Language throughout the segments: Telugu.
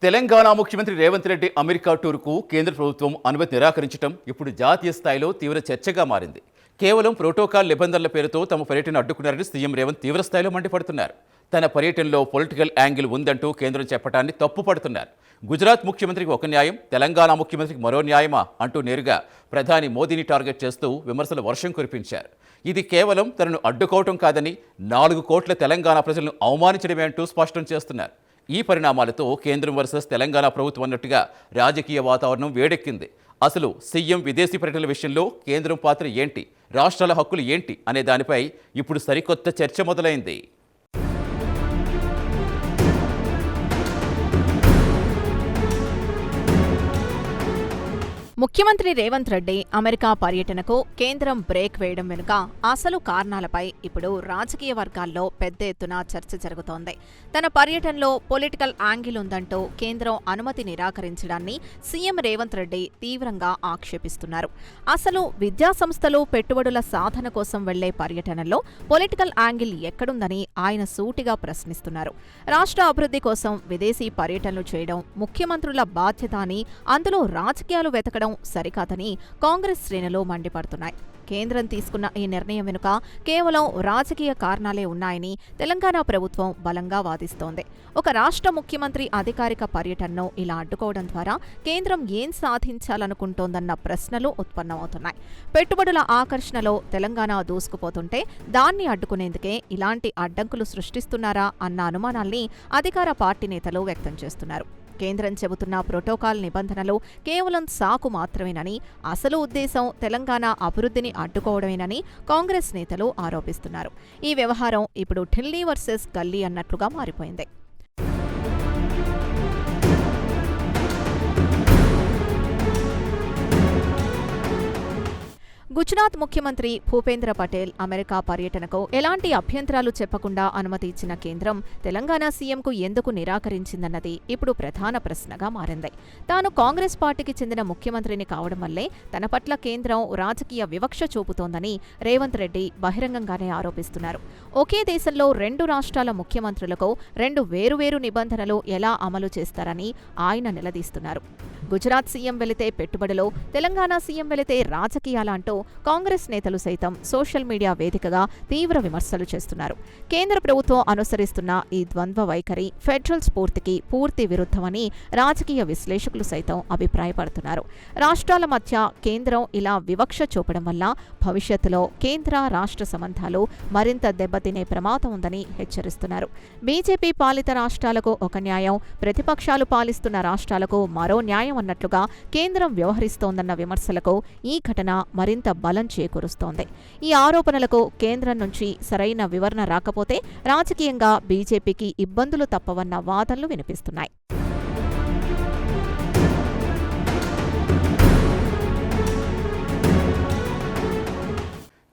తెలంగాణ ముఖ్యమంత్రి రేవంత్ రెడ్డి అమెరికా టూర్కు కేంద్ర ప్రభుత్వం అనుమతి నిరాకరించడం ఇప్పుడు జాతీయ స్థాయిలో తీవ్ర చర్చగా మారింది. కేవలం ప్రోటోకాల్ నిబంధనల పేరుతో తమ పర్యటన అడ్డుకున్నారని సీఎం రేవంత్ తీవ్ర స్థాయిలో మండిపడుతున్నారు. తన పర్యటనలో పొలిటికల్ యాంగిల్ ఉందంటూ కేంద్రం చెప్పడాన్ని తప్పుపడుతున్నారు. గుజరాత్ ముఖ్యమంత్రికి ఒక న్యాయం, తెలంగాణ ముఖ్యమంత్రికి మరో న్యాయమా అంటూ నేరుగా ప్రధాని మోదీని టార్గెట్ చేస్తూ విమర్శల వర్షం కురిపించారు. ఇది కేవలం తనను అడ్డుకోవటం కాదని 4 కోట్ల తెలంగాణ ప్రజలను అవమానించడమే అంటూ స్పష్టం చేస్తున్నారు. ఈ పరిణామాలతో కేంద్రం వర్సెస్ తెలంగాణ ప్రభుత్వం అన్నట్టుగా రాజకీయ వాతావరణం వేడెక్కింది. అసలు సీఎం విదేశీ పర్యటనల విషయంలో కేంద్రం పాత్ర ఏంటి, రాష్ట్రాల హక్కులు ఏంటి అనే దానిపై ఇప్పుడు సరికొత్త చర్చ మొదలైంది. ముఖ్యమంత్రి రేవంత్ రెడ్డి అమెరికా పర్యటనకు కేంద్రం బ్రేక్ వేయడం వెనుక అసలు కారణాలపై ఇప్పుడు రాజకీయ వర్గాల్లో పెద్ద ఎత్తున చర్చ జరుగుతోంది. తన పర్యటనలో పొలిటికల్ యాంగిల్ ఉందంటూ కేంద్రం అనుమతి నిరాకరించడాన్ని సీఎం రేవంత్ రెడ్డి తీవ్రంగా ఆక్షేపిస్తున్నారు. అసలు విద్యాసంస్థలు పెట్టుబడుల సాధన కోసం వెళ్లే పర్యటనలో పొలిటికల్ యాంగిల్ ఎక్కడుందని ఆయన సూటిగా ప్రశ్నిస్తున్నారు. రాష్ట్ర అభివృద్ధి కోసం విదేశీ పర్యటనలు చేయడం ముఖ్యమంత్రుల బాధ్యత అని, అందులో రాజకీయాలు వెతకడం సరికాదని కాంగ్రెస్ శ్రేణులు మండిపడుతున్నాయి. కేంద్రం తీసుకున్న ఈ నిర్ణయం వెనుక కేవలం రాజకీయ కారణాలే ఉన్నాయని తెలంగాణ ప్రభుత్వం బలంగా వాదిస్తోంది. ఒక రాష్ట్ర ముఖ్యమంత్రి అధికారిక పర్యటనను ఇలా అడ్డుకోవడం ద్వారా కేంద్రం ఏం సాధించాలనుకుంటోందన్న ప్రశ్నలు ఉత్పన్నమవుతున్నాయి. పెట్టుబడుల ఆకర్షణలో తెలంగాణ దూసుకుపోతుంటే దాన్ని అడ్డుకునేందుకే ఇలాంటి అడ్డంకులు సృష్టిస్తున్నారా అన్న అనుమానాల్ని అధికార పార్టీ నేతలు వ్యక్తం చేస్తున్నారు. కేంద్రం చెబుతున్న ప్రోటోకాల్ నిబంధనలు కేవలం సాకు మాత్రమేనని, అసలు ఉద్దేశం తెలంగాణ అభివృద్ధిని అడ్డుకోవడమేనని కాంగ్రెస్ నేతలు ఆరోపిస్తున్నారు. ఈ వ్యవహారం ఇప్పుడు ఢిల్లీ వర్సెస్ గల్లీ అన్నట్లుగా మారిపోయింది. గుజరాత్ ముఖ్యమంత్రి భూపేంద్ర పటేల్ అమెరికా పర్యటనకు ఎలాంటి అభ్యంతరాలు చెప్పకుండా అనుమతి ఇచ్చిన కేంద్రం తెలంగాణ సీఎంకు ఎందుకు నిరాకరించిందన్నది ఇప్పుడు ప్రధాన ప్రశ్నగా మారింది. తాను కాంగ్రెస్ పార్టీకి చెందిన ముఖ్యమంత్రిని కావడం వల్లే తన పట్ల కేంద్రం రాజకీయ వివక్ష చూపుతోందని రేవంత్ రెడ్డి బహిరంగంగానే ఆరోపిస్తున్నారు. ఒకే దేశంలో 2 రాష్ట్రాల ముఖ్యమంత్రులకు 2 వేరువేరు నిబంధనలు ఎలా అమలు చేస్తారని ఆయన నిలదీస్తున్నారు. గుజరాత్ సీఎం వెళితే పెట్టుబడులు, తెలంగాణ సీఎం వెళితే రాజకీయాలంటూ కాంగ్రెస్ నేతలు సైతం సోషల్ మీడియా వేదికగా తీవ్ర విమర్శలు చేస్తున్నారు. కేంద్ర ప్రభుత్వం అనుసరిస్తున్న ఈ ద్వంద్వ వైఖరి ఫెడరల్ స్ఫూర్తికి పూర్తి విరుద్ధమని రాజకీయ విశ్లేషకులు సైతం అభిప్రాయపడుతున్నారు. రాష్ట్రాల మధ్య కేంద్రం ఇలా వివక్ష చూపడం వల్ల భవిష్యత్తులో కేంద్ర రాష్ట్ర సంబంధాలు మరింత దెబ్బతినే ప్రమాదం ఉందని హెచ్చరిస్తున్నారు. బీజేపీ పాలిత రాష్ట్రాలకు ఒక న్యాయం, ప్రతిపక్షాలు పాలిస్తున్న రాష్ట్రాలకు మరో న్యాయం అన్నట్లుగా కేంద్రం వ్యవహరిస్తోందన్న విమర్శలకు ఈ ఘటన మరింత బలం చేకూరుస్తోంది. ఈ ఆరోపణలకు కేంద్రం నుంచి సరైన వివరణ రాకపోతే రాజకీయంగా బీజేపీకి ఇబ్బందులు తప్పవన్న వాదనలు వినిపిస్తున్నాయి.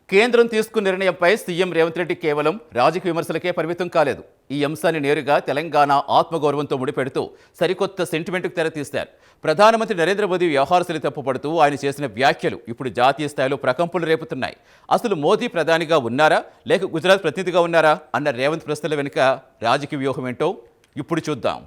కేంద్రం తీసుకున్న నిర్ణయంపై సీఎం రేవంత్ రెడ్డి కేవలం రాజకీయ విమర్శలకే పరిమితం కాలేదు. ఈ అంశాన్ని నేరుగా తెలంగాణ ఆత్మగౌరవంతో ముడిపెడుతూ సరికొత్త సెంటిమెంట్కు తెరతీశారు. ప్రధానమంత్రి నరేంద్ర మోదీ వ్యవహారశైలి తప్పుపడుతూ ఆయన చేసిన వ్యాఖ్యలు ఇప్పుడు జాతీయ స్థాయిలో ప్రకంపనలు రేపుతున్నాయి. అసలు మోదీ ప్రధానిగా ఉన్నారా, లేక గుజరాత్ ప్రతినిధిగా ఉన్నారా అన్న రేవంత్ ప్రశ్నల వెనుక రాజకీయ వ్యూహం ఏంటో ఇప్పుడు చూద్దాం.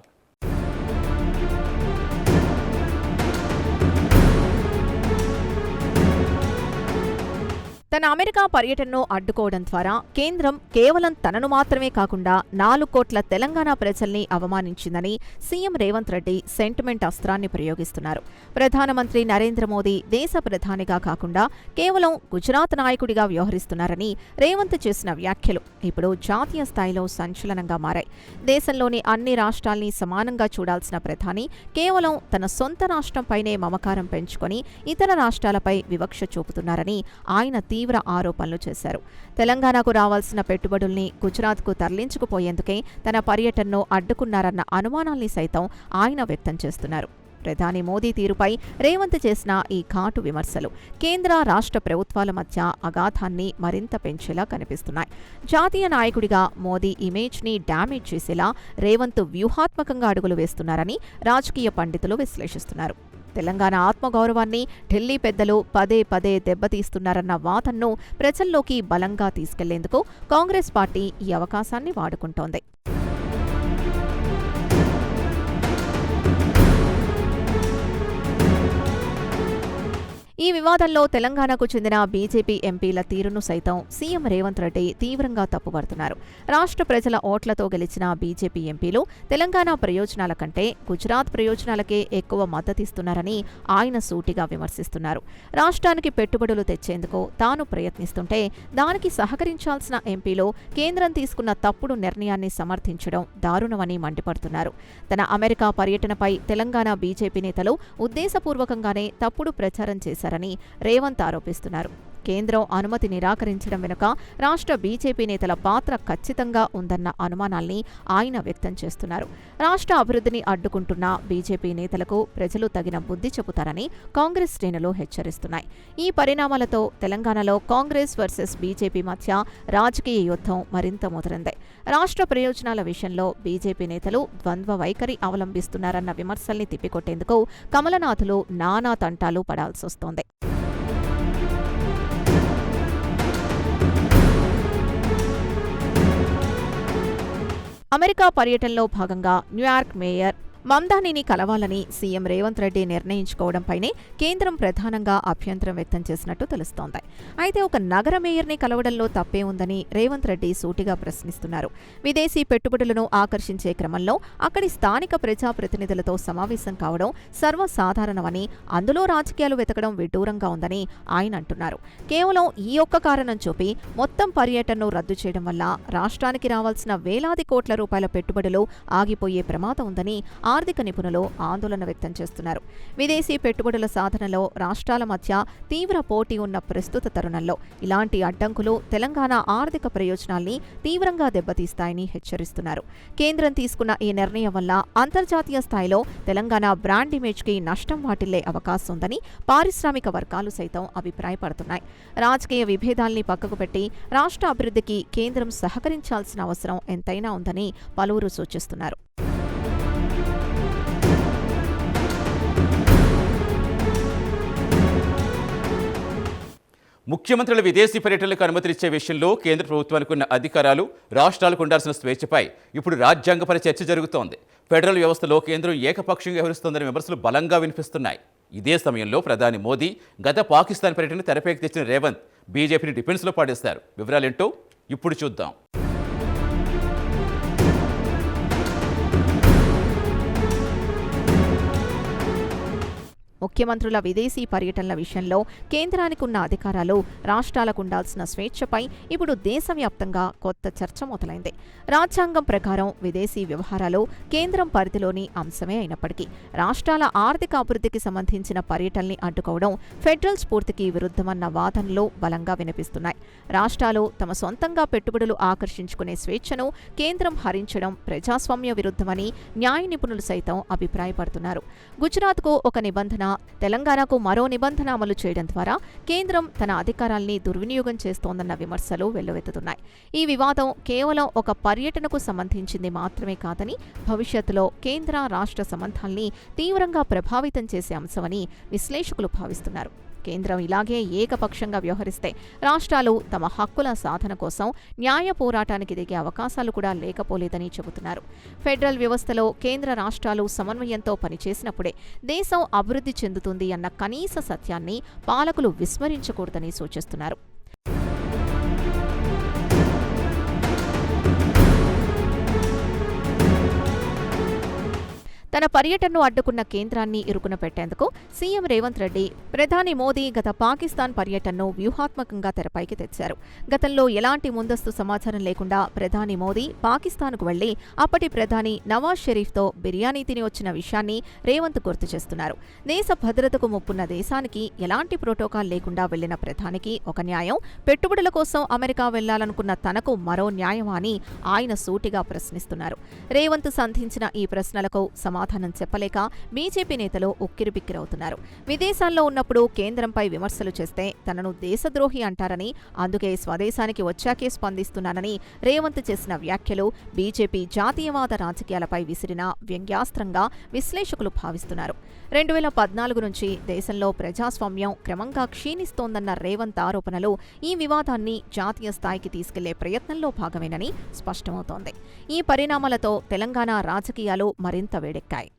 తన అమెరికా పర్యటనను అడ్డుకోవడం ద్వారా కేంద్రం కేవలం తనను మాత్రమే కాకుండా 4 కోట్ల తెలంగాణ ప్రజల్ని అవమానించిందని సీఎం రేవంత్ రెడ్డి సెంటిమెంట్ అస్త్రాన్ని ప్రయోగిస్తున్నారు. ప్రధానమంత్రి నరేంద్ర మోదీ దేశ ప్రధానిగా కాకుండా కేవలం గుజరాత్ నాయకుడిగా వ్యవహరిస్తున్నారని రేవంత్ చేసిన వ్యాఖ్యలు ఇప్పుడు జాతీయ స్థాయిలో సంచలనంగా మారాయి. దేశంలోని అన్ని రాష్ట్రాల్ని సమానంగా చూడాల్సిన ప్రధాని కేవలం తన సొంత రాష్ట్రంపైనే మమకారం పెంచుకొని ఇతర రాష్ట్రాలపై వివక్ష చూపుతున్నారని ఆయన తీవ్ర ఆరోపణలు చేశారు. తెలంగాణకు రావాల్సిన పెట్టుబడుల్ని గుజరాత్కు తరలించుకుపోయేందుకే తన పర్యటనను అడ్డుకున్నారన్న అనుమానాల్ని సైతం ఆయన వ్యక్తం చేస్తున్నారు. ప్రధాని మోదీ తీరుపై రేవంత్ చేసిన ఈ ఘాటు విమర్శలు కేంద్ర రాష్ట్ర ప్రభుత్వాల మధ్య అగాధాన్ని మరింత పెంచేలా కనిపిస్తున్నాయి. జాతీయ నాయకుడిగా మోదీ ఇమేజ్ని డ్యామేజ్ చేసేలా రేవంత్ వ్యూహాత్మకంగా అడుగులు వేస్తున్నారని రాజకీయ పండితులు విశ్లేషిస్తున్నారు. తెలంగాణ ఆత్మగౌరవాన్ని ఢిల్లీ పెద్దలు పదే పదే దెబ్బతీస్తున్నారన్న వాదనను ప్రజల్లోకి బలంగా తీసుకెళ్లేందుకు కాంగ్రెస్ పార్టీ ఈ అవకాశాన్ని వాడుకుంటోంది. ఈ వివాదంలో తెలంగాణకు చెందిన బీజేపీ ఎంపీల తీరును సైతం సీఎం రేవంత్ రెడ్డి తీవ్రంగా తప్పుపడుతున్నారు. రాష్ట్ర ప్రజల ఓట్లతో గెలిచిన బీజేపీ ఎంపీలు తెలంగాణ ప్రయోజనాల కంటే గుజరాత్ ప్రయోజనాలకే ఎక్కువ మద్దతిస్తున్నారని ఆయన సూటిగా విమర్శిస్తున్నారు. రాష్ట్రానికి పెట్టుబడులు తెచ్చేందుకు తాను ప్రయత్నిస్తుంటే దానికి సహకరించాల్సిన ఎంపీలు కేంద్రం తీసుకున్న తప్పుడు నిర్ణయాన్ని సమర్థించడం దారుణమని మండిపడుతున్నారు. తన అమెరికా పర్యటనపై తెలంగాణ బీజేపీ నేతలు ఉద్దేశపూర్వకంగానే తప్పుడు ప్రచారం చేశారని రేవంత్ ఆరోపిస్తున్నారు. కేంద్రం అనుమతి నిరాకరించడం వెనుక రాష్ట్ర బీజేపీ నేతల పాత్ర ఖచ్చితంగా ఉందన్న అనుమానాల్ని ఆయన వ్యక్తం చేస్తున్నారు. రాష్ట్ర అభివృద్ధిని అడ్డుకుంటున్న బీజేపీ నేతలకు ప్రజలు తగిన బుద్ధి చెబుతారని కాంగ్రెస్ శ్రేణులు హెచ్చరిస్తున్నాయి. ఈ పరిణామాలతో తెలంగాణలో కాంగ్రెస్ వర్సెస్ బీజేపీ మధ్య రాజకీయ యుద్ధం మరింత ముదిరింది. రాష్ట్ర ప్రయోజనాల విషయంలో బీజేపీ నేతలు ద్వంద్వ వైఖరి అవలంబిస్తున్నారన్న విమర్శల్ని తిప్పికొట్టేందుకు కమలనాథులు నానా తంటాలు పడాల్సొస్తోంది. అమెరికా పర్యటనలో భాగంగా న్యూయార్క్ మేయర్ మమ్దానీని కలవాలని సీఎం రేవంత్ రెడ్డి నిర్ణయించుకోవడంపైనే కేంద్రం ప్రధానంగా అభ్యంతరం వ్యక్తం చేసినట్టు తెలుస్తోంది. అయితే ఒక నగర మేయర్ని కలవడంలో తప్పే ఉందని రేవంత్ రెడ్డి సూటిగా ప్రశ్నిస్తున్నారు. విదేశీ పెట్టుబడులను ఆకర్షించే క్రమంలో అక్కడి స్థానిక ప్రజాప్రతినిధులతో సమావేశం కావడం సర్వసాధారణమని, అందులో రాజకీయాలు వెతకడం విడ్డూరంగా ఉందని ఆయన అంటున్నారు. కేవలం ఈ ఒక్క కారణం చూపి మొత్తం పర్యటనను రద్దు చేయడం వల్ల రాష్ట్రానికి రావాల్సిన వేలాది కోట్ల రూపాయల పెట్టుబడులు ఆగిపోయే ప్రమాదం ఉందని ఆర్థిక నిపుణులు ఆందోళన వ్యక్తం చేస్తున్నారు. విదేశీ పెట్టుబడుల సాధనలో రాష్ట్రాల మధ్య తీవ్ర పోటీ ఉన్న ప్రస్తుత తరుణంలో ఇలాంటి అడ్డంకులు తెలంగాణ ఆర్థిక ప్రయోజనాల్ని తీవ్రంగా దెబ్బతీస్తాయని హెచ్చరిస్తున్నారు. కేంద్రం తీసుకున్న ఈ నిర్ణయం వల్ల అంతర్జాతీయ స్థాయిలో తెలంగాణ బ్రాండ్ ఇమేజ్కి నష్టం వాటిల్లే అవకాశం ఉందని పారిశ్రామిక వర్గాలు సైతం అభిప్రాయపడుతున్నాయి. రాజకీయ విభేదాల్ని పక్కకు పెట్టి రాష్ట్ర అభివృద్ధికి కేంద్రం సహకరించాల్సిన అవసరం ఎంతైనా ఉందని పలువురు సూచిస్తున్నారు. ముఖ్యమంత్రుల విదేశీ పర్యటనలకు అనుమతినిచ్చే విషయంలో కేంద్ర ప్రభుత్వానికి ఉన్న అధికారాలు, రాష్ట్రాలకు ఉండాల్సిన స్వేచ్ఛపై ఇప్పుడు రాజ్యాంగపర చర్చ జరుగుతోంది. ఫెడరల్ వ్యవస్థలో కేంద్రం ఏకపక్షంగా వ్యవహరిస్తోందనే విమర్శలు బలంగా వినిపిస్తున్నాయి. ఇదే సమయంలో ప్రధాని మోదీ గత పాకిస్తాన్ పర్యటన తెరపైకి తెచ్చిన రేవంత్ బీజేపీని డిఫెన్స్లో పాడేశారు. వివరాలేంటో ఇప్పుడు చూద్దాం. ముఖ్యమంత్రుల విదేశీ పర్యటనల విషయంలో కేంద్రానికి ఉన్న అధికారాలు, రాష్ట్రాలకు ఉండాల్సిన స్వేచ్ఛపై ఇప్పుడు దేశవ్యాప్తంగా కొత్త చర్చ మొదలైంది. రాజ్యాంగం ప్రకారం విదేశీ వ్యవహారాలు కేంద్రం పరిధిలోని అంశమే అయినప్పటికీ రాష్ట్రాల ఆర్థిక అభివృద్ధికి సంబంధించిన పర్యటనల్ని అడ్డుకోవడం ఫెడరల్ స్ఫూర్తికి విరుద్ధమన్న వాదనలు బలంగా వినిపిస్తున్నాయి. రాష్ట్రాలు తమ సొంతంగా పెట్టుబడులు ఆకర్షించుకునే స్వేచ్ఛను కేంద్రం హరించడం ప్రజాస్వామ్య విరుద్ధమని న్యాయ నిపుణులు సైతం అభిప్రాయపడుతున్నారు. గుజరాత్కు ఒక నిబంధన, తెలంగాణకు మరో నిబంధన అమలు చేయడం ద్వారా కేంద్రం తన అధికారాల్ని దుర్వినియోగం చేస్తోందన్న విమర్శలు వెల్లువెత్తుతున్నాయి. ఈ వివాదం కేవలం ఒక పర్యటనకు సంబంధించింది మాత్రమే కాదని, భవిష్యత్తులో కేంద్ర రాష్ట్ర సంబంధాల్ని తీవ్రంగా ప్రభావితం చేసే అంశమని విశ్లేషకులు భావిస్తున్నారు. కేంద్రం ఇలాగే ఏకపక్షంగా వ్యవహరిస్తే రాష్ట్రాలు తమ హక్కుల సాధన కోసం న్యాయ పోరాటానికి దిగే అవకాశాలు కూడా లేకపోలేదని చెబుతున్నారు. ఫెడరల్ వ్యవస్థలో కేంద్ర రాష్ట్రాలు సమన్వయంతో పనిచేసినప్పుడే దేశం అభివృద్ధి చెందుతుంది అన్న కనీస సత్యాన్ని పాలకులు విస్మరించకూడదని సూచిస్తున్నారు. తన పర్యటనను అడ్డుకున్న కేంద్రాన్ని ఇరుకున పెట్టేందుకు సీఎం రేవంత్ రెడ్డి ప్రధాని మోదీ గత పాకిస్తాన్ పర్యటనను వ్యూహాత్మకంగా తెరపైకి తెచ్చారు. గతంలో ఎలాంటి ముందస్తు సమాచారం లేకుండా ప్రధాని మోదీ పాకిస్తాన్కు వెళ్లి అప్పటి ప్రధాని నవాజ్ షరీఫ్తో బిర్యానీ తిని వచ్చిన విషయాన్ని రేవంత్ గుర్తు చేస్తున్నారు. దేశ భద్రతకు ముప్పున్న దేశానికి ఎలాంటి ప్రోటోకాల్ లేకుండా వెళ్లిన ప్రధానికి ఒక న్యాయం, పెట్టుబడుల కోసం అమెరికా వెళ్లాలనుకున్న తనకు మరో న్యాయమా అని ఆయన సూటిగా ప్రశ్నిస్తున్నారు. రేవంత్ సంధించిన ఈ ప్రశ్నలకు సమాధానం చెప్పలేక బీజేపీ నేతలు ఉక్కిరిబిక్కిరవుతున్నారు. విదేశాల్లో ఉన్నప్పుడు కేంద్రంపై విమర్శలు చేస్తే తనను దేశద్రోహి అంటారని, అందుకే స్వదేశానికి వచ్చాకే స్పందిస్తున్నానని రేవంత్ చేసిన వ్యాఖ్యలు బీజేపీ జాతీయవాద రాజకీయాలపై విసిరిన వ్యంగ్యాస్త్రంగా విశ్లేషకులు భావిస్తున్నారు. 2014 నుంచి దేశంలో ప్రజాస్వామ్యం క్రమంగా క్షీణిస్తోందన్న రేవంత్ ఆరోపణలు ఈ వివాదాన్ని జాతీయ స్థాయికి తీసుకెళ్లే ప్రయత్నంలో భాగమేనని స్పష్టమవుతోంది. ఈ పరిణామాలతో తెలంగాణ రాజకీయాలు మరింత వేడెక్కాయి.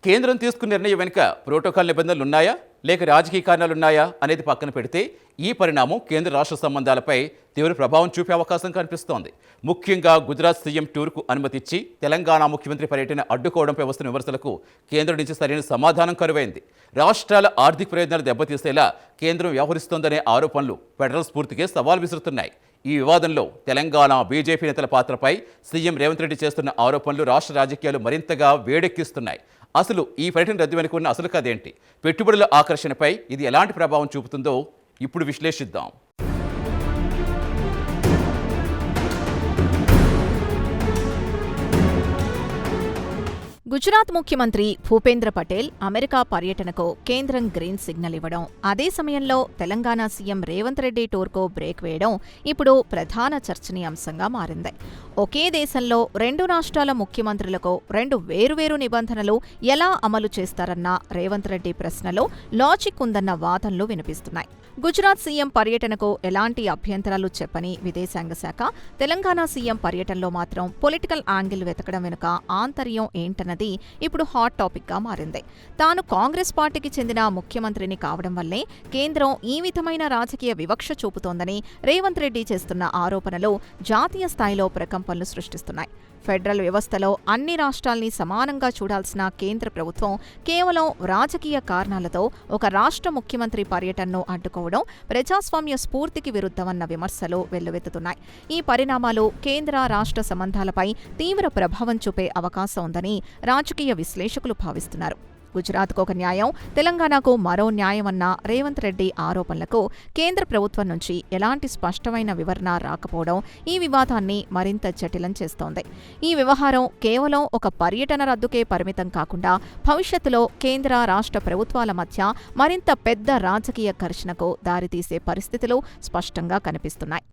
కేంద్రం తీసుకున్న నిర్ణయం వెనుక ప్రోటోకాల్ నిబంధనలు ఉన్నాయా లేక రాజకీయ కారణాలున్నాయా అనేది పక్కన పెడితే ఈ పరిణామం కేంద్ర రాష్ట్ర సంబంధాలపై తీవ్ర ప్రభావం చూపే అవకాశం కనిపిస్తోంది. ముఖ్యంగా గుజరాత్ సీఎం టూర్కు అనుమతిచ్చి తెలంగాణ ముఖ్యమంత్రి పర్యటన అడ్డుకోవడంపై వస్తున్న విమర్శలకు కేంద్రం నుంచి సరైన సమాధానం కరువైంది. రాష్ట్రాల ఆర్థిక ప్రయోజనాలు దెబ్బతీసేలా కేంద్రం వ్యవహరిస్తోందనే ఆరోపణలు ఫెడరల్ స్ఫూర్తికే సవాల్ విసురుతున్నాయి. ఈ వివాదంలో తెలంగాణ బీజేపీ నేతల పాత్రపై సీఎం రేవంత్ రెడ్డి చేస్తున్న ఆరోపణలు రాష్ట్ర రాజకీయాలు మరింతగా వేడెక్కిస్తున్నాయి. అసలు ఈ పర్యటన రద్దు వెనుక ఉన్న అసలు కథేంటి? పెట్టుబడుల ఆకర్షణపై ఇది ఎలాంటి ప్రభావం చూపుతుందో ఇప్పుడు విశ్లేషిద్దాం. గుజరాత్ ముఖ్యమంత్రి భూపేంద్ర పటేల్ అమెరికా పర్యటనకు కేంద్రం గ్రీన్ సిగ్నల్ ఇవ్వడం, అదే సమయంలో తెలంగాణ సీఎం రేవంత్ రెడ్డి టూర్కు బ్రేక్ వేయడం ఇప్పుడు ప్రధాన చర్చనీయాంశంగా మారింది. ఒకే దేశంలో రెండు రాష్ట్రాల ముఖ్యమంత్రులకు రెండు వేరువేరు నిబంధనలు ఎలా అమలు చేస్తారన్న రేవంత్ రెడ్డి ప్రశ్నలో లాజిక్ ఉందన్న వాదనలు వినిపిస్తున్నాయి. గుజరాత్ సీఎం పర్యటనకు ఎలాంటి అభ్యంతరాలు చెప్పని విదేశాంగ శాఖ తెలంగాణ సీఎం పర్యటనలో మాత్రం పొలిటికల్ యాంగిల్ వెతకడం వెనుక ఆంతర్యం ఏంటన్నది ఇప్పుడు హాట్ టాపిక్ గా మారింది. తాను కాంగ్రెస్ పార్టీకి చెందిన ముఖ్యమంత్రిని కావడం వల్లే కేంద్రం ఈ విధమైన రాజకీయ వివక్ష చూపుతోందని రేవంత్ రెడ్డి చేస్తున్న ఆరోపణలు జాతీయ స్థాయిలో ప్రకంపనలు సృష్టిస్తున్నాయి. ఫెడరల్ వ్యవస్థలో అన్ని రాష్ట్రాల్ని సమానంగా చూడాల్సిన కేంద్ర ప్రభుత్వం కేవలం రాజకీయ కారణాలతో ఒక రాష్ట్ర ముఖ్యమంత్రి పర్యటనను అడ్డుకోవడం ప్రజాస్వామ్య స్ఫూర్తికి విరుద్ధమన్న విమర్శలు వెల్లువెత్తుతున్నాయి. ఈ పరిణామాలు కేంద్ర రాష్ట్ర సంబంధాలపై తీవ్ర ప్రభావం చూపే అవకాశం ఉందని రాజకీయ విశ్లేషకులు భావిస్తున్నారు. గుజరాత్కు ఒక న్యాయం, తెలంగాణకు మరో న్యాయమన్న రేవంత్ రెడ్డి ఆరోపణలకు కేంద్ర ప్రభుత్వం నుంచి ఎలాంటి స్పష్టమైన వివరణ రాకపోవడం ఈ వివాదాన్ని మరింత జటిలం చేస్తోంది. ఈ వ్యవహారం కేవలం ఒక పర్యటన రద్దుకే పరిమితం కాకుండా భవిష్యత్తులో కేంద్ర రాష్ట్ర ప్రభుత్వాల మధ్య మరింత పెద్ద రాజకీయ ఘర్షణకు దారితీసే పరిస్థితులు స్పష్టంగా కనిపిస్తున్నాయి.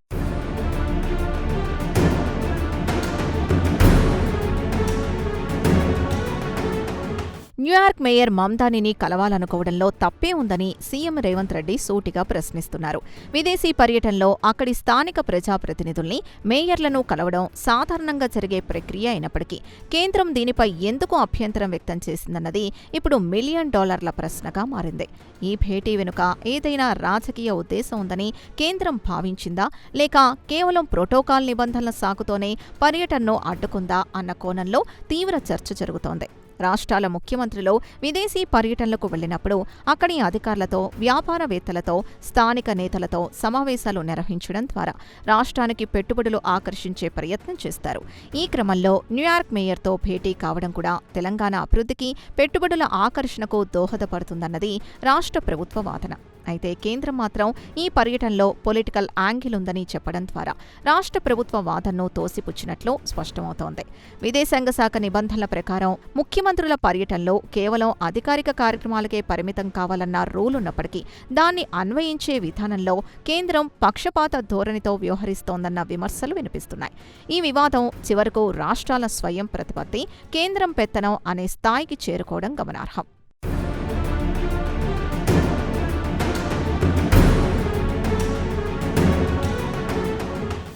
న్యూయార్క్ మేయర్ మమ్దానిని కలవాలనుకోవడంలో తప్పే ఉందని సీఎం రేవంత్ రెడ్డి సూటిగా ప్రశ్నిస్తున్నారు. విదేశీ పర్యటనలో అక్కడి స్థానిక ప్రజాప్రతినిధుల్ని, మేయర్లను కలవడం సాధారణంగా జరిగే ప్రక్రియ అయినప్పటికీ కేంద్రం దీనిపై ఎందుకు అభ్యంతరం వ్యక్తం చేసిందన్నది ఇప్పుడు $1 మిలియన్ ప్రశ్నగా మారింది. ఈ భేటీ వెనుక ఏదైనా రాజకీయ ఉద్దేశం ఉందని కేంద్రం భావించిందా, లేక కేవలం ప్రోటోకాల్ నిబంధనల సాకుతోనే పర్యటనను అడ్డుకుందా అన్న కోణంలో తీవ్ర చర్చ జరుగుతోంది. రాష్ట్రాల ముఖ్యమంత్రులు విదేశీ పర్యటనలకు వెళ్లినప్పుడు అక్కడి అధికారులతో, వ్యాపారవేత్తలతో, స్థానిక నేతలతో సమావేశాలు నిర్వహించడం ద్వారా రాష్ట్రానికి పెట్టుబడులు ఆకర్షించే ప్రయత్నం చేస్తారు. ఈ క్రమంలో న్యూయార్క్ మేయర్తో భేటీ కావడం కూడా తెలంగాణ అభివృద్ధికి, పెట్టుబడుల ఆకర్షణకు దోహదపడుతుందన్నది రాష్ట్ర ప్రభుత్వ వాదన. అయితే కేంద్రం మాత్రం ఈ పర్యటనలో పొలిటికల్ యాంగిల్ ఉందని చెప్పడం ద్వారా రాష్ట్ర ప్రభుత్వ వాదనను తోసిపుచ్చినట్లు స్పష్టమవుతోంది. విదేశాంగ శాఖ నిబంధనల ప్రకారం ముఖ్యమంత్రుల పర్యటనలో కేవలం అధికారిక కార్యక్రమాలకే పరిమితం కావాలన్న రూల్ ఉన్నప్పటికీ దాన్ని అన్వయించే విధానంలో కేంద్రం పక్షపాత ధోరణితో వ్యవహరిస్తోందన్న విమర్శలు వినిపిస్తున్నాయి. ఈ వివాదం చివరకు రాష్ట్రాల స్వయం ప్రతిపత్తి, కేంద్రం పెత్తనం అనే స్థాయికి చేరుకోవడం గమనార్హం.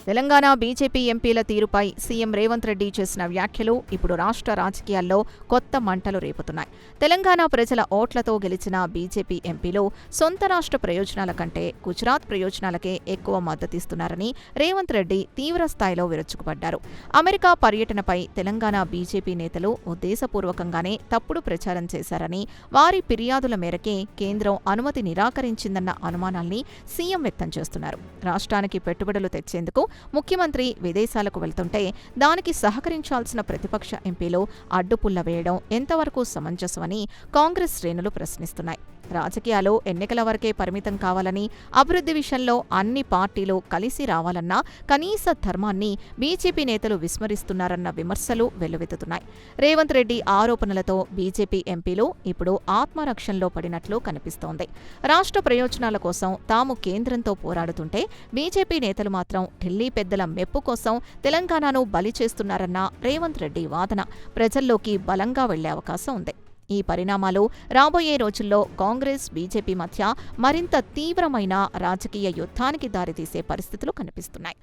తెలంగాణ బీజేపీ ఎంపీల తీరుపై సీఎం రేవంత్ రెడ్డి చేసిన వ్యాఖ్యలు ఇప్పుడు రాష్ట్ర రాజకీయాల్లో కొత్త మంటలు రేపుతున్నాయి. తెలంగాణ ప్రజల ఓట్లతో గెలిచిన బీజేపీ ఎంపీలు సొంత రాష్ట్ర ప్రయోజనాల కంటే గుజరాత్ ప్రయోజనాలకే ఎక్కువ మద్దతిస్తున్నారని రేవంత్ రెడ్డి తీవ్ర స్థాయిలో విరుచుకుపడ్డారు. అమెరికా పర్యటనపై తెలంగాణ బీజేపీ నేతలు ఉద్దేశపూర్వకంగానే తప్పుడు ప్రచారం చేశారని, వారి ఫిర్యాదుల మేరకే కేంద్రం అనుమతి నిరాకరించిందన్న అనుమానాల్ని సీఎం వ్యక్తం చేస్తున్నారు. రాష్ట్రానికి పెట్టుబడులు తెచ్చేందుకు ముఖ్యమంత్రి విదేశాలకు వెళ్తుంటే దానికి సహకరించాల్సిన ప్రతిపక్ష ఎంపీలు అడ్డుపుల్ల వేయడం ఎంతవరకు సమంజసమని కాంగ్రెస్ శ్రేణులు ప్రశ్నిస్తున్నాయి. రాజకీయాలు ఎన్నికల వరకే పరిమితం కావాలని, అభివృద్ధి విషయంలో అన్ని పార్టీలు కలిసి రావాలన్న కనీస ధర్మాన్ని బీజేపీ నేతలు విస్మరిస్తున్నారన్న విమర్శలు వెల్లువెత్తుతున్నాయి. రేవంత్ రెడ్డి ఆరోపణలతో బీజేపీ ఎంపీలు ఇప్పుడు ఆత్మరక్షణలో పడినట్లు కనిపిస్తోంది. రాష్ట్ర ప్రయోజనాల కోసం తాము కేంద్రంతో పోరాడుతుంటే బీజేపీ నేతలు మాత్రం ఢిల్లీ పెద్దల మెప్పు కోసం తెలంగాణను బలి చేస్తున్నారన్న రేవంత్ రెడ్డి వాదన ప్రజల్లోకి బలంగా వెళ్లే అవకాశం ఉంది. ఈ పరిణామాలు రాబోయే రోజుల్లో కాంగ్రెస్, బీజేపీ మధ్య మరింత తీవ్రమైన రాజకీయ యుద్ధానికి దారితీసే పరిస్థితులు కనిపిస్తున్నాయి.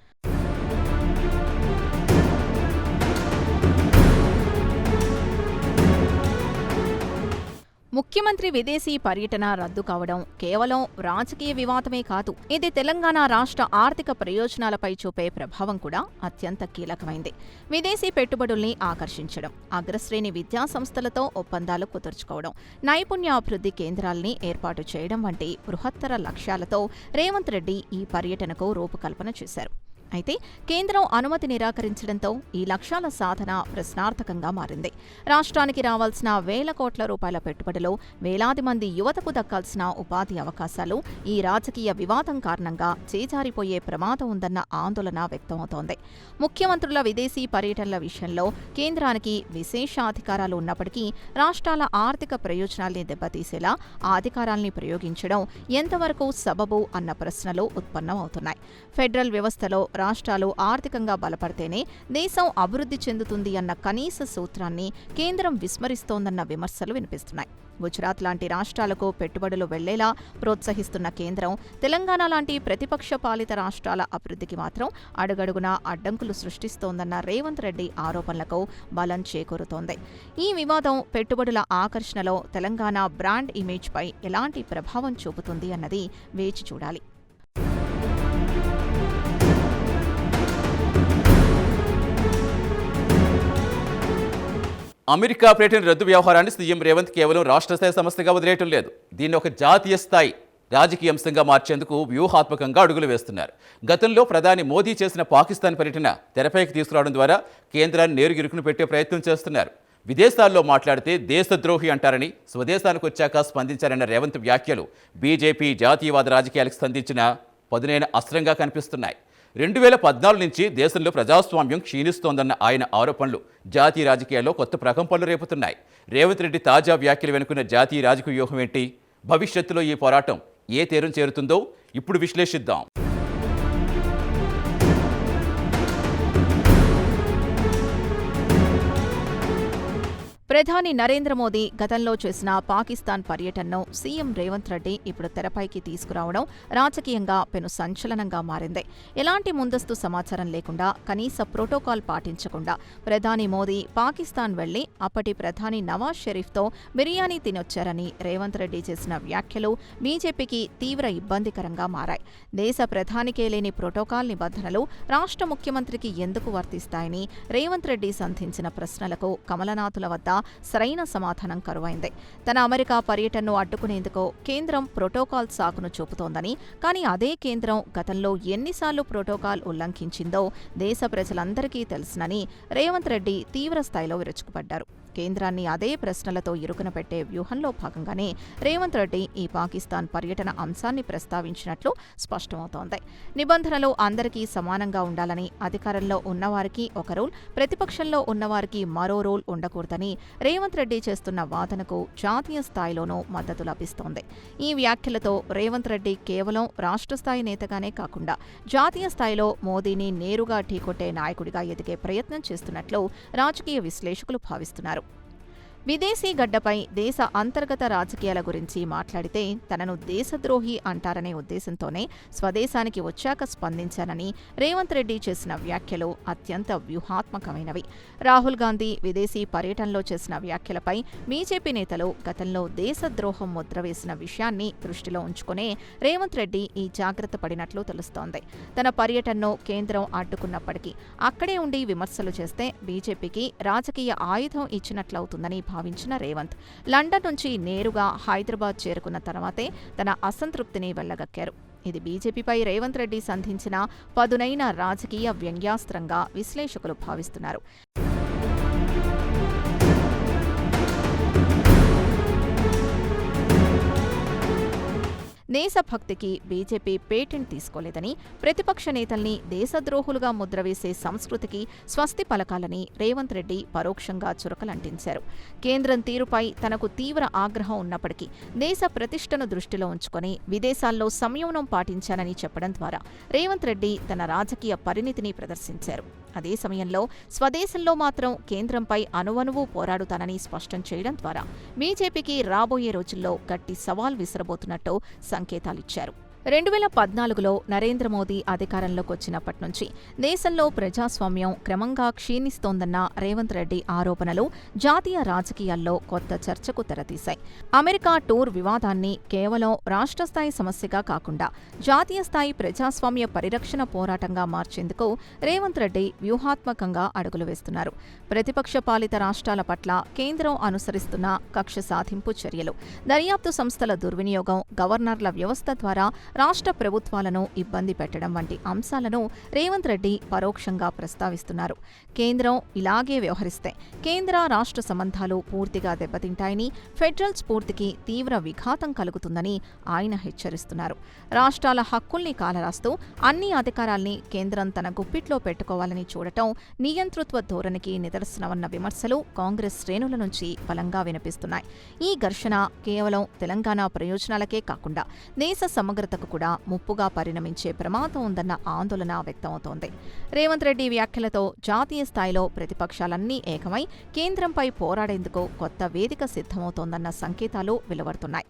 ముఖ్యమంత్రి విదేశీ పర్యటన రద్దు కావడం కేవలం రాజకీయ వివాదమే కాదు, ఇది తెలంగాణ రాష్ట్ర ఆర్థిక ప్రయోజనాలపై చూపే ప్రభావం కూడా అత్యంత కీలకమైంది. విదేశీ పెట్టుబడుల్ని ఆకర్షించడం, అగ్రశ్రేణి విద్యా సంస్థలతో ఒప్పందాలు కుదుర్చుకోవడం, నైపుణ్యాభివృద్ధి కేంద్రాల్ని ఏర్పాటు చేయడం వంటి బృహత్తర లక్ష్యాలతో రేవంత్ రెడ్డి ఈ పర్యటనకు రూపకల్పన చేశారు. అయితే కేంద్రం అనుమతి నిరాకరించడంతో ఈ లక్ష్యాల సాధన ప్రశ్నార్థకంగా మారింది. రాష్ట్రానికి రావాల్సిన వేల కోట్ల రూపాయల పెట్టుబడులు, వేలాది మంది యువతకు దక్కాల్సిన ఉపాధి అవకాశాలు ఈ రాజకీయ వివాదం కారణంగా చేజారిపోయే ప్రమాదం ఉందన్న ఆందోళన వ్యక్తమవుతోంది. ముఖ్యమంత్రుల విదేశీ పర్యటనల విషయంలో కేంద్రానికి విశేషాధికారాలు ఉన్నప్పటికీ రాష్ట్రాల ఆర్థిక ప్రయోజనాల్ని దెబ్బతీసేలా ఆ అధికారాల్ని ప్రయోగించడం ఎంతవరకు సబబు అన్న ప్రశ్నలు ఉత్పన్నమవుతున్నాయి. ఫెడరల్ వ్యవస్థలో రాష్ట్రాలు ఆర్థికంగా బలపడితేనే దేశం అభివృద్ధి చెందుతుంది అన్న కనీస సూత్రాన్ని కేంద్రం విస్మరిస్తోందన్న విమర్శలు వినిపిస్తున్నాయి. గుజరాత్ లాంటి రాష్ట్రాలకు పెట్టుబడులు వెళ్లేలా ప్రోత్సహిస్తున్న కేంద్రం తెలంగాణ లాంటి ప్రతిపక్ష పాలిత రాష్ట్రాల అభివృద్ధికి మాత్రం అడుగడుగునా అడ్డంకులు సృష్టిస్తోందన్న రేవంత్ రెడ్డి ఆరోపణలకు బలం చేకూరుతోంది. ఈ వివాదం పెట్టుబడుల ఆకర్షణలో తెలంగాణ బ్రాండ్ ఇమేజ్పై ఎలాంటి ప్రభావం చూపుతుంది అన్నది వేచి చూడాలి. అమెరికా పర్యటన రద్దు వ్యవహారాన్ని సీఎం రేవంత్ కేవలం రాష్ట్ర స్థాయి సమస్యగా వదిలేయటం లేదు. దీన్ని ఒక జాతీయ స్థాయి రాజకీయ అంశంగా మార్చేందుకు వ్యూహాత్మకంగా అడుగులు వేస్తున్నారు. గతంలో ప్రధాని మోదీ చేసిన పాకిస్తాన్ పర్యటన తెరపైకి తీసుకురావడం ద్వారా కేంద్రాన్ని నేరుగిరుకును పెట్టే ప్రయత్నం చేస్తున్నారు. విదేశాల్లో మాట్లాడితే దేశద్రోహి అంటారని, స్వదేశానికి వచ్చాక స్పందించారన్న రేవంత్ వ్యాఖ్యలు బీజేపీ జాతీయవాద రాజకీయాలకు సంధించిన పదునైన అస్త్రంగా కనిపిస్తున్నాయి. 2014 నుంచి దేశంలో ప్రజాస్వామ్యం క్షీణిస్తోందన్న ఆయన ఆరోపణలు జాతీయ రాజకీయాల్లో కొత్త ప్రకంపనలు రేపుతున్నాయి. రేవంత్ రెడ్డి తాజా వ్యాఖ్యలు వెనుకున్న జాతీయ రాజకీయ వ్యూహం ఏంటి? భవిష్యత్తులో ఈ పోరాటం ఏ తీరం చేరుతుందో ఇప్పుడు విశ్లేషిద్దాం. ప్రధాని నరేంద్ర మోదీ గతంలో చేసిన పాకిస్తాన్ పర్యటనను సీఎం రేవంత్ రెడ్డి ఇప్పుడు తెరపైకి తీసుకురావడం రాజకీయంగా పెను సంచలనంగా మారింది. ఎలాంటి ముందస్తు సమాచారం లేకుండా, కనీస ప్రోటోకాల్ పాటించకుండా ప్రధాని మోదీ పాకిస్తాన్ వెళ్లి అప్పటి ప్రధాని నవాజ్ షరీఫ్తో బిర్యానీ తినొచ్చారని రేవంత్ రెడ్డి చేసిన వ్యాఖ్యలు బీజేపీకి తీవ్ర ఇబ్బందికరంగా మారాయి. దేశ ప్రధానికే లేని ప్రోటోకాల్ నిబంధనలు రాష్ట్ర ముఖ్యమంత్రికి ఎందుకు వర్తిస్తాయని రేవంత్ రెడ్డి సంధించిన ప్రశ్నలకు కమలనాథుల వద్ద సరైన సమాధానం కరువైంది. తన అమెరికా పర్యటనను అడ్డుకునేందుకు కేంద్రం ప్రోటోకాల్ సాకును చూపుతోందని, కానీ అదే కేంద్రం గతంలో ఎన్నిసార్లు ప్రోటోకాల్ ఉల్లంఘించిందో దేశ ప్రజలందరికీ తెలుసునని రేవంత్ రెడ్డి తీవ్ర స్థాయిలో విరుచుకుపడ్డారు. కేంద్రాన్ని అదే ప్రశ్నలతో ఇరుకున పెట్టే వ్యూహంలో భాగంగానే రేవంత్ రెడ్డి ఈ పాకిస్తాన్ పర్యటన అంశాన్ని ప్రస్తావించినట్లు స్పష్టమవుతోంది. నిబంధనలు అందరికీ సమానంగా ఉండాలని, అధికారంలో ఉన్నవారికి ఒక రూల్, ప్రతిపక్షంలో ఉన్నవారికి మరో రూల్ ఉండకూడదని రేవంత్ రెడ్డి చేస్తున్న వాదనకు జాతీయ స్థాయిలోనూ మద్దతు లభిస్తోంది. ఈ వ్యాఖ్యలతో రేవంత్ రెడ్డి కేవలం రాష్ట్ర స్థాయి నేతగానే కాకుండా జాతీయ స్థాయిలో మోదీని నేరుగా ఢీకొట్టే నాయకుడిగా ఎదిగే ప్రయత్నం చేస్తున్నట్లు రాజకీయ విశ్లేషకులు భావిస్తున్నారు. విదేశీ గడ్డపై దేశ అంతర్గత రాజకీయాల గురించి మాట్లాడితే తనను దేశద్రోహి అంటారనే ఉద్దేశంతోనే స్వదేశానికి వచ్చాక స్పందించానని రేవంత్ రెడ్డి చేసిన వ్యాఖ్యలు అత్యంత వ్యూహాత్మకమైనవి. రాహుల్ గాంధీ విదేశీ పర్యటనలో చేసిన వ్యాఖ్యలపై బీజేపీ నేతలు గతంలో దేశద్రోహం ముద్ర వేసిన విషయాన్ని దృష్టిలో ఉంచుకునే రేవంత్ రెడ్డి ఈ జాగ్రత్త పడినట్లు తెలుస్తోంది. తన పర్యటనను కేంద్రం అడ్డుకున్నప్పటికీ అక్కడే ఉండి విమర్శలు చేస్తే బీజేపీకి రాజకీయ ఆయుధం ఇచ్చినట్లవుతుందని భావించిన రేవంత్ లండన్ నుంచి నేరుగా హైదరాబాద్ చేరుకున్న తర్వాతే తన అసంతృప్తిని వెళ్లగక్కారు. ఇది బీజేపీపై రేవంత్ రెడ్డి సంధించిన పదునైన రాజకీయ వ్యంగ్యాస్త్రంగా విశ్లేషకులు భావిస్తున్నారు. దేశభక్తికి బీజేపీ పేటెంట్ తీసుకోలేదని, ప్రతిపక్ష నేతల్ని దేశద్రోహులుగా ముద్రవేసే సంస్కృతికి స్వస్తి పలకాలని రేవంత్ రెడ్డి పరోక్షంగా చురకలంటించారు. కేంద్రం తీరుపై తనకు తీవ్ర ఆగ్రహం ఉన్నప్పటికీ దేశ ప్రతిష్టను దృష్టిలో ఉంచుకొని విదేశాల్లో సంయమనం పాటించానని చెప్పడం ద్వారా రేవంత్ రెడ్డి తన రాజకీయ పరిణితిని ప్రదర్శించారు. అదే సమయంలో స్వదేశంలో మాత్రం కేంద్రంపై అణువణువు పోరాడుతానని స్పష్టం చేయడం ద్వారా బీజేపీకి రాబోయే రోజుల్లో గట్టి సవాల్ విసరబోతున్నట్టు సంకేతాలిచ్చారు. 2014లో నరేంద్ర మోదీ అధికారంలోకి వచ్చినప్పటి నుంచి దేశంలో ప్రజాస్వామ్యం క్రమంగా క్షీణిస్తోందన్న రేవంత్ రెడ్డి ఆరోపణలు జాతీయ రాజకీయాల్లో కొత్త చర్చకు తెరతీశాయి. అమెరికా టూర్ వివాదాన్ని కేవలం రాష్ట్ర స్థాయి సమస్యగా కాకుండా జాతీయ స్థాయి ప్రజాస్వామ్య పరిరక్షణ పోరాటంగా మార్చేందుకు రేవంత్ రెడ్డి వ్యూహాత్మకంగా అడుగులు వేస్తున్నారు. ప్రతిపక్ష పాలిత రాష్ట్రాల పట్ల కేంద్రం అనుసరిస్తున్న కక్ష సాధింపు చర్యలు, దర్యాప్తు సంస్థల దుర్వినియోగం, గవర్నర్ల వ్యవస్థ ద్వారా రాష్ట్ర ప్రభుత్వాలను ఇబ్బంది పెట్టడం వంటి అంశాలను రేవంత్ రెడ్డి పరోక్షంగా ప్రస్తావిస్తున్నారు. కేంద్రం ఇలాగే వ్యవహరిస్తే కేంద్ర రాష్ట్ర సంబంధాలు పూర్తిగా దెబ్బతింటాయని, ఫెడరల్ స్ఫూర్తికి తీవ్ర విఘాతం కలుగుతుందని ఆయన హెచ్చరిస్తున్నారు. రాష్ట్రాల హక్కుల్ని కాలరాస్తూ అన్ని అధికారాల్ని కేంద్రం తన గుప్పిట్లో పెట్టుకోవాలని చూడటం నియంతృత్వ ధోరణికి నిదర్శనమన్న విమర్శలు కాంగ్రెస్ శ్రేణుల నుంచి బలంగా వినిపిస్తున్నాయి. ఈ ఘర్షణ కేవలం తెలంగాణ ప్రయోజనాలకే కాకుండా దేశ సమగ్రతకు కూడా ముప్పుగా పరిణమించే ప్రమాదం ఉందన్న ఆందోళన వ్యక్తమవుతోంది. రేవంత్ రెడ్డి వ్యాఖ్యలతో జాతీయ స్థాయిలో ప్రతిపక్షాలన్నీ ఏకమై కేంద్రంపై పోరాడేందుకు కొత్త వేదిక సిద్ధమవుతోందన్న సంకేతాలు వెలువడుతున్నాయి.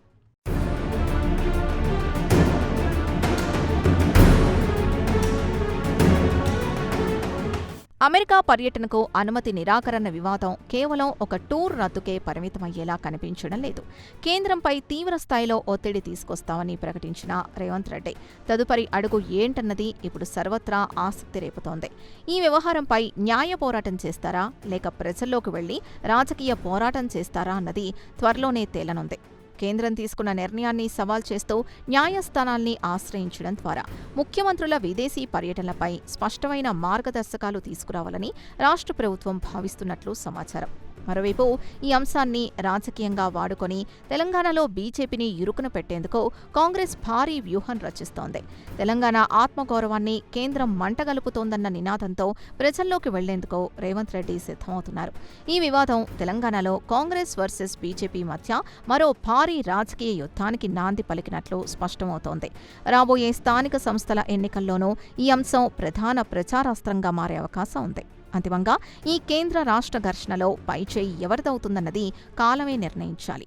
అమెరికా పర్యటనకు అనుమతి నిరాకరణ వివాదం కేవలం ఒక టూర్ రద్దుకే పరిమితమయ్యేలా కనిపించడం లేదు. కేంద్రంపై తీవ్ర స్థాయిలో ఒత్తిడి తీసుకొస్తామని ప్రకటించిన రేవంత్ రెడ్డి తదుపరి అడుగు ఏంటన్నది ఇప్పుడు సర్వత్రా ఆసక్తి రేపుతోంది. ఈ వ్యవహారంపై న్యాయ పోరాటం చేస్తారా, లేక ప్రజల్లోకి వెళ్లి రాజకీయ పోరాటం చేస్తారా అన్నది త్వరలోనే తేలనుంది. కేంద్రం తీసుకున్న నిర్ణయాన్ని సవాల్ చేస్తూ న్యాయస్థానాల్ని ఆశ్రయించడం ద్వారా ముఖ్యమంత్రుల విదేశీ పర్యటనలపై స్పష్టమైన మార్గదర్శకాలు తీసుకురావాలని రాష్ట్ర ప్రభుత్వం భావిస్తున్నట్లు సమాచారం. మరోవైపు ఈ అంశాన్ని రాజకీయంగా వాడుకొని తెలంగాణలో బీజేపీని ఇరుకున పెట్టేందుకు కాంగ్రెస్ భారీ వ్యూహం రచిస్తోంది. తెలంగాణ ఆత్మగౌరవాన్ని కేంద్రం మంటగలుపుతోందన్న నినాదంతో ప్రజల్లోకి వెళ్లేందుకు రేవంత్ రెడ్డి సిద్ధమవుతున్నారు. ఈ వివాదం తెలంగాణలో కాంగ్రెస్ వర్సెస్ బీజేపీ మధ్య మరో భారీ రాజకీయ యుద్ధానికి నాంది పలికినట్లు స్పష్టమవుతోంది. రాబోయే స్థానిక సంస్థల ఎన్నికల్లోనూ ఈ అంశం ప్రధాన ప్రచారాస్త్రంగా మారే అవకాశం ఉంది. అంతిమంగా ఈ కేంద్ర రాష్ట్ర ఘర్షణలో పైచేయి ఎవరిదవుతుందన్నది కాలమే నిర్ణయించాలి.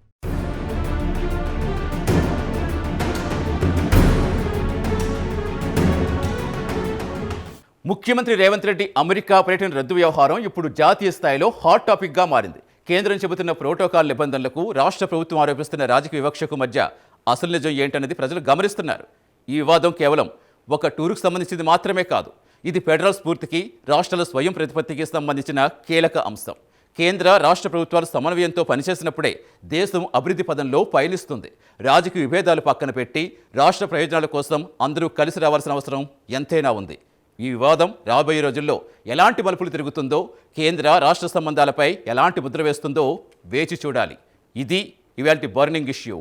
ముఖ్యమంత్రి రేవంత్ రెడ్డి అమెరికా పర్యటన రద్దు వ్యవహారం ఇప్పుడు జాతీయ స్థాయిలో హాట్ టాపిక్గా మారింది. కేంద్రం చెబుతున్న ప్రోటోకాల్ నిబంధనలకు రాష్ట్ర ప్రభుత్వం ఆరోపిస్తున్న రాజకీయ వివక్షకు మధ్య అసలు నిజం ఏంటన్నది ప్రజలు గమనిస్తున్నారు. ఈ వివాదం కేవలం ఒక టూరుకు సంబంధించింది మాత్రమే కాదు. ఇది ఫెడరల్ స్ఫూర్తికి, రాష్ట్రాల స్వయం ప్రతిపత్తికి సంబంధించిన కీలక అంశం. కేంద్ర రాష్ట్ర ప్రభుత్వాలు సమన్వయంతో పనిచేసినప్పుడే దేశం అభివృద్ధి పదంలో పయనిస్తుంది. రాజకీయ విభేదాలు పక్కన పెట్టి రాష్ట్ర ప్రయోజనాల కోసం అందరూ కలిసి రావాల్సిన అవసరం ఎంతైనా ఉంది. ఈ వివాదం రాబోయే రోజుల్లో ఎలాంటి మలుపులు తిరుగుతుందో, కేంద్ర రాష్ట్ర సంబంధాలపై ఎలాంటి ముద్ర వేస్తుందో వేచి చూడాలి. ఇది ఇవాల్టి బర్నింగ్ ఇష్యూ.